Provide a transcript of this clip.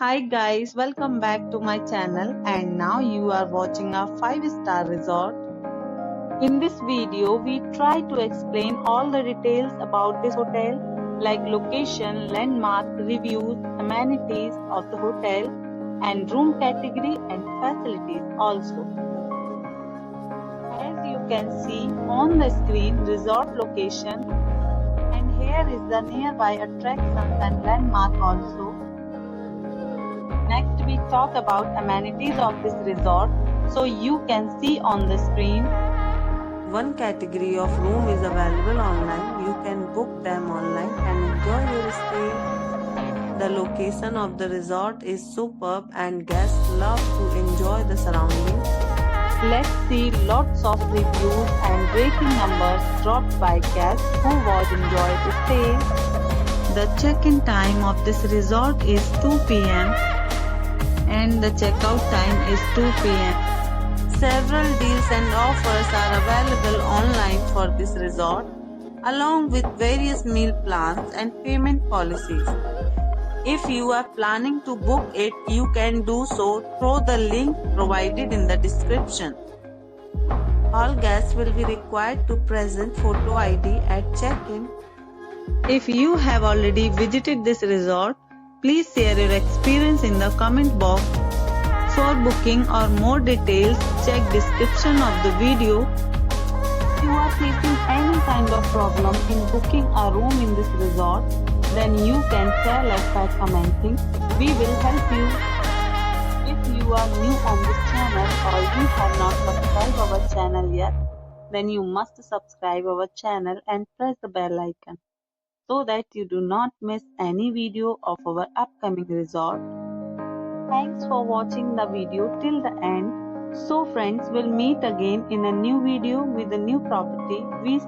Hi guys, welcome back to my channel and now you are watching a 5-star resort. In this video, we try to explain all the details about this hotel like location, landmark, reviews, amenities of the hotel and room category and facilities also. As you can see on the screen, resort location, and here is the nearby attractions and landmark also. Next we talk about amenities of this resort, so you can see on the screen. One category of room is available online. You can book them online and enjoy your stay. The location of the resort is superb and guests love to enjoy the surroundings. Let's see lots of reviews and rating numbers dropped by guests who was enjoyed the stay. The check-in time of this resort is 2 p.m. and the checkout time is 2 p.m. Several deals and offers are available online for this resort, along with various meal plans and payment policies. If you are planning to book it, you can do so through the link provided in the description. All guests will be required to present photo ID at check-in. If you have already visited this resort, please share your experience in the comment box. For booking or more details, check description of the video. If you are facing any kind of problem in booking a room in this resort, then you can tell us by commenting. We will help you. If you are new on this channel or you have not subscribed our channel yet, then you must subscribe our channel and press the bell icon, so that you do not miss any video of our upcoming resort. Thanks for watching the video till the end. So friends, will meet again in a new video with a new property. We